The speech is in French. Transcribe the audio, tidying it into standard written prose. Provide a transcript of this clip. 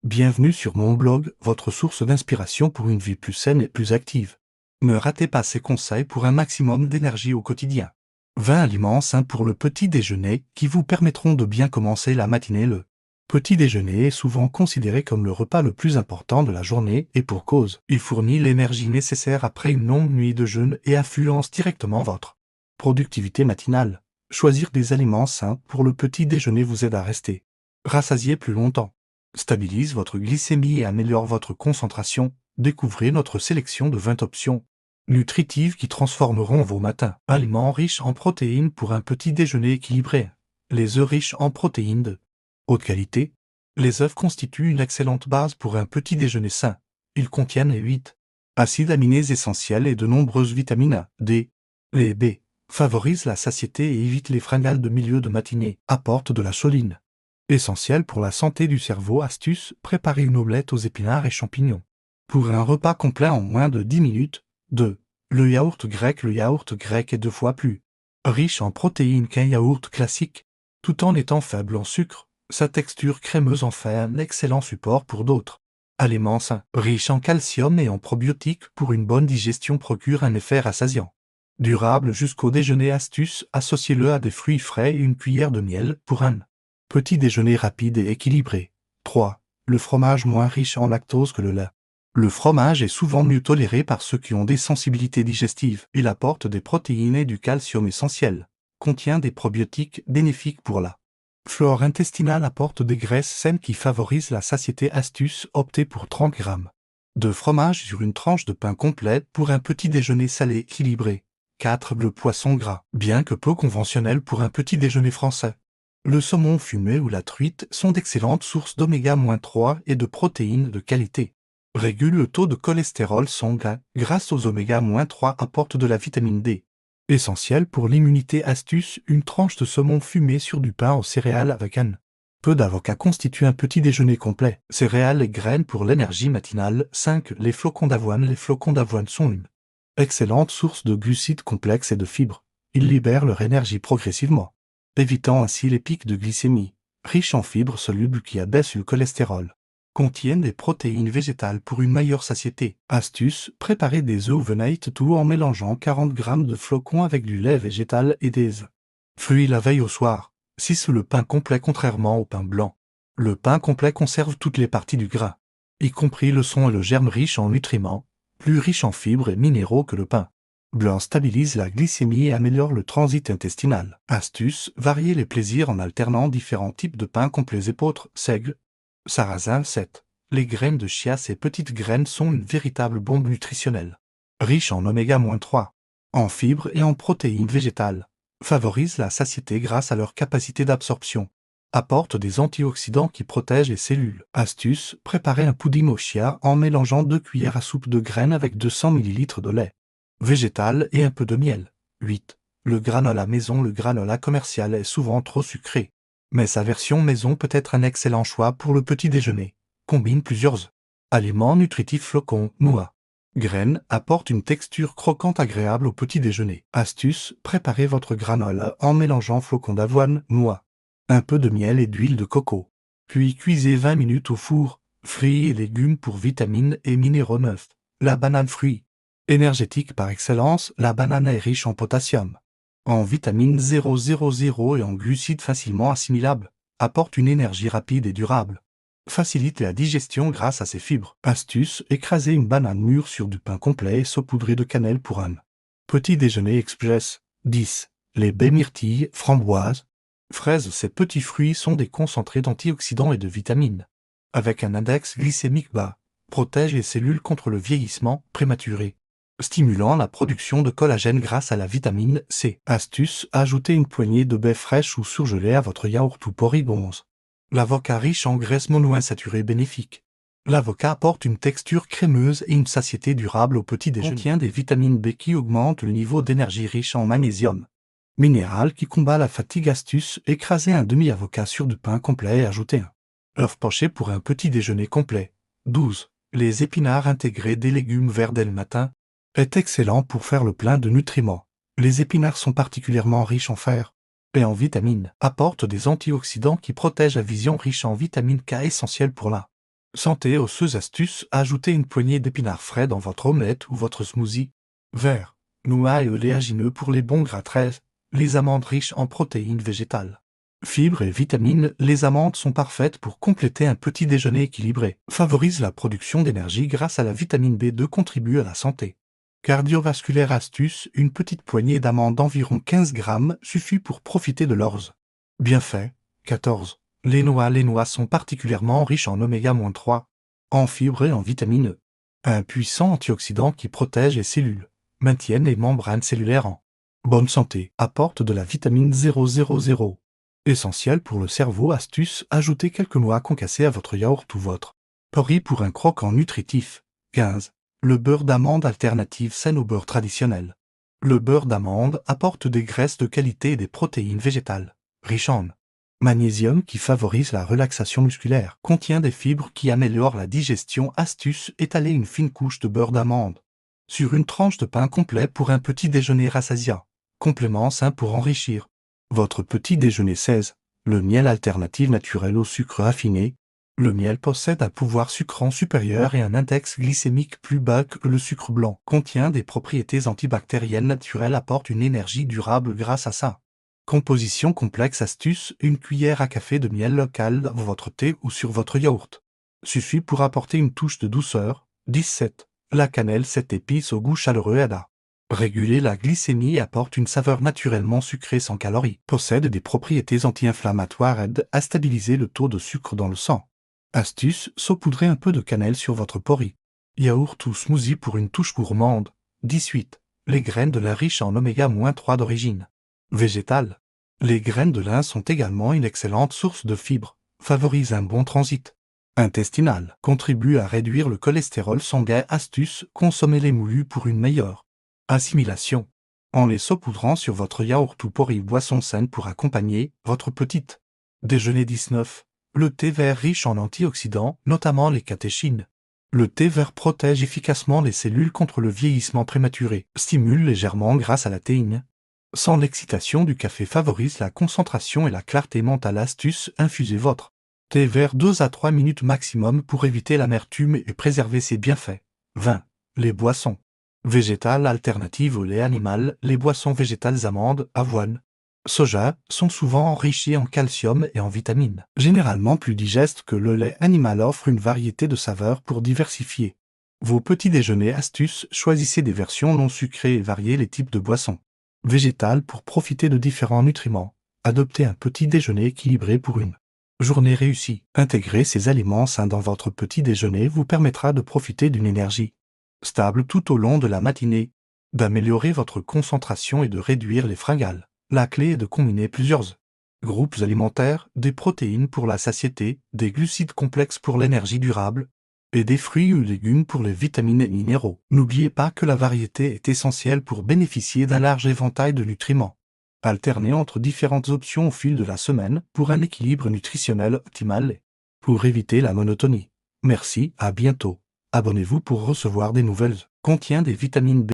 Bienvenue sur mon blog, votre source d'inspiration pour une vie plus saine et plus active. Ne ratez pas ces conseils pour un maximum d'énergie au quotidien. 20 aliments sains pour le petit déjeuner qui vous permettront de bien commencer la matinée. Le petit déjeuner est souvent considéré comme le repas le plus important de la journée et pour cause. Il fournit l'énergie nécessaire après une longue nuit de jeûne et influence directement votre productivité matinale. Choisir des aliments sains pour le petit déjeuner vous aide à rester rassasié plus longtemps, stabilise votre glycémie et améliore votre concentration. Découvrez notre sélection de 20 options nutritives qui transformeront vos matins. Aliments riches en protéines pour un petit déjeuner équilibré. Les œufs riches en protéines de haute qualité. Les œufs constituent une excellente base pour un petit déjeuner sain. Ils contiennent 8 acides aminés essentiels et de nombreuses vitamines A, D. Les B favorisent la satiété et évitent les fringales de milieu de matinée. Apportent de la choline, essentiel pour la santé du cerveau. Astuce, préparez une omelette aux épinards et champignons. Pour un repas complet en moins de 10 minutes. 2. Le yaourt grec. Le yaourt grec est 2 fois plus riche en protéines qu'un yaourt classique. Tout en étant faible en sucre, sa texture crémeuse en fait un excellent support pour d'autres aliments sains. Riche en calcium et en probiotiques pour une bonne digestion, procure un effet rassasiant. Durable jusqu'au déjeuner. Astuce, associez-le à des fruits frais et une cuillère de miel pour un petit déjeuner rapide et équilibré. 3. Le fromage moins riche en lactose que le lait. Le fromage est souvent mieux toléré par ceux qui ont des sensibilités digestives. Il apporte des protéines et du calcium essentiels. Contient des probiotiques bénéfiques pour la flore intestinale. Apporte des graisses saines qui favorisent la satiété. Astuce, optez pour 30 g de fromage sur une tranche de pain complet pour un petit déjeuner salé équilibré. 4. Le poisson gras. Bien que peu conventionnel pour un petit déjeuner français, le saumon fumé ou la truite sont d'excellentes sources d'oméga-3 et de protéines de qualité. Régulent le taux de cholestérol sanguin grâce aux oméga-3. Apportent de la vitamine D, essentielle pour l'immunité. Astuce, une tranche de saumon fumé sur du pain aux céréales avec un peu d'avocat constitue un petit déjeuner complet. Céréales et graines pour l'énergie matinale. 5. Les flocons d'avoine. Les flocons d'avoine sont une excellente source de glucides complexes et de fibres. Ils libèrent leur énergie progressivement, évitant ainsi les pics de glycémie. Riches en fibres solubles qui abaissent le cholestérol. Contiennent des protéines végétales pour une meilleure satiété. Astuce, préparez des œufs overnight tout en mélangeant 40 g de flocons avec du lait végétal et des fruits la veille au soir. 6. Le pain complet. Contrairement au pain blanc, le pain complet conserve toutes les parties du grain, y compris le son et le germe, riche en nutriments, plus riche en fibres et minéraux que le pain blanc. Stabilise la glycémie et améliore le transit intestinal. Astuce, variez les plaisirs en alternant différents types de pain complets. Épeautre, seigle, sarrasin. 7. Les graines de chia. Ces petites graines sont une véritable bombe nutritionnelle. Riches en oméga-3, en fibres et en protéines végétales. Favorisent la satiété grâce à leur capacité d'absorption. Apportent des antioxydants qui protègent les cellules. Astuce, préparez un pudding au chia en mélangeant 2 cuillères à soupe de graines avec 200 ml de lait végétal et un peu de miel. 8. Le granola maison. Le granola commercial est souvent trop sucré, mais sa version maison peut être un excellent choix pour le petit déjeuner. Combine plusieurs aliments nutritifs. Flocons, noix, graines apportent une texture croquante agréable au petit déjeuner. Astuce, préparez votre granola en mélangeant flocons d'avoine, noix, un peu de miel et d'huile de coco. Puis cuisez 20 minutes au four. Fruits et légumes pour vitamines et minéraux. 9. La banane. Fruit énergétique par excellence, la banane est riche en potassium, en vitamine 000 et en glucides facilement assimilables. Apporte une énergie rapide et durable. Facilite la digestion grâce à ses fibres. Astuce, écrasez une banane mûre sur du pain complet et saupoudrez de cannelle pour un petit déjeuner express. 10. Les baies myrtilles, framboises, fraises. Ces petits fruits sont des concentrés d'antioxydants et de vitamines, avec un index glycémique bas. Protègent les cellules contre le vieillissement prématuré, stimulant la production de collagène grâce à la vitamine C. Astuce, ajoutez une poignée de baies fraîches ou surgelées à votre yaourt ou porridge. L'avocat. Riche en graisses monoinsaturées bénéfiques. L'avocat apporte une texture crémeuse et une satiété durable au petit déjeuner. Contient des vitamines B qui augmentent le niveau d'énergie. Riche en magnésium, minéral qui combat la fatigue. Astuce, écrasez un demi-avocat sur du pain complet et ajoutez un œuf poché pour un petit déjeuner complet. 12. Les épinards. Intégrés des légumes verts dès le matin est excellent pour faire le plein de nutriments. Les épinards sont particulièrement riches en fer et en vitamines. Apportent des antioxydants qui protègent la vision. Riche en vitamine K, essentielle pour la Santé osseuse astuce, ajoutez une poignée d'épinards frais dans votre omelette ou votre smoothie. Vert. Noix et oléagineux pour les bons gras 13. Les amandes riches en protéines végétales. Fibres et vitamines, les amandes sont parfaites pour compléter un petit déjeuner équilibré. Favorisent la production d'énergie grâce à la vitamine B2, contribue à la santé. Cardiovasculaire astuce, une petite poignée d'amandes d'environ 15 grammes suffit pour profiter de l'orge. Bienfait. 14. Les noix sont particulièrement riches en oméga-3, en fibres et en vitamine E. Un puissant antioxydant qui protège les cellules, maintiennent les membranes cellulaires en bonne santé, apporte de la vitamine 000. Essentiel pour le cerveau astuce, ajoutez quelques noix concassées à votre yaourt ou votre porridge pour un croquant nutritif. 15. Le beurre d'amande, alternative saine au beurre traditionnel. Le beurre d'amande apporte des graisses de qualité et des protéines végétales, riches en magnésium qui favorise la relaxation musculaire, contient des fibres qui améliorent la digestion. Astuce, étaler une fine couche de beurre d'amande sur une tranche de pain complet pour un petit déjeuner rassasiant. Complément sain pour enrichir votre petit déjeuner. 16. Le miel, alternative naturelle au sucre raffiné. Le miel possède un pouvoir sucrant supérieur et un index glycémique plus bas que le sucre blanc. Contient des propriétés antibactériennes naturelles, apporte une énergie durable grâce à ça. Composition complexe. Astuce, une cuillère à café de miel local dans votre thé ou sur votre yaourt suffit pour apporter une touche de douceur. 17. La cannelle, 7 épices au goût chaleureux, aide à réguler la glycémie et apporte une saveur naturellement sucrée sans calories. Possède des propriétés anti-inflammatoires, aide à stabiliser le taux de sucre dans le sang. Astuce, saupoudrez un peu de cannelle sur votre porridge, yaourt ou smoothie pour une touche gourmande. 18. Les graines de lin, riches en oméga-3 d'origine végétale. Les graines de lin sont également une excellente source de fibres, favorisent un bon transit intestinal, contribuent à réduire le cholestérol sanguin. Astuce, consommez les moulus pour une meilleure assimilation, en les saupoudrant sur votre yaourt ou porridge. Boisson saine pour accompagner votre petite déjeuner. 19. Le thé vert, riche en antioxydants, notamment les catéchines. Le thé vert protège efficacement les cellules contre le vieillissement prématuré, stimule légèrement grâce à la théine. Sans l'excitation du café, favorise la concentration et la clarté mentale. Astuce, infusez votre thé vert 2 à 3 minutes maximum pour éviter l'amertume et préserver ses bienfaits. 20. Les boissons végétales, alternatives au lait animal. Les boissons végétales amandes, avoine, soja sont souvent enrichies en calcium et en vitamines, généralement plus digestes que le lait animal. Offre une variété de saveurs pour diversifier vos petits déjeuners. Astuce, choisissez des versions non sucrées et variez les types de boissons végétales pour profiter de différents nutriments. Adoptez un petit déjeuner équilibré pour une journée réussie. Intégrer ces aliments sains dans votre petit déjeuner vous permettra de profiter d'une énergie stable tout au long de la matinée, d'améliorer votre concentration et de réduire les fringales. La clé est de combiner plusieurs groupes alimentaires, des protéines pour la satiété, des glucides complexes pour l'énergie durable, et des fruits ou légumes pour les vitamines et minéraux. N'oubliez pas que la variété est essentielle pour bénéficier d'un large éventail de nutriments. Alternez entre différentes options au fil de la semaine pour un équilibre nutritionnel optimal et pour éviter la monotonie. Merci, à bientôt. Abonnez-vous pour recevoir des nouvelles. Contient des vitamines B.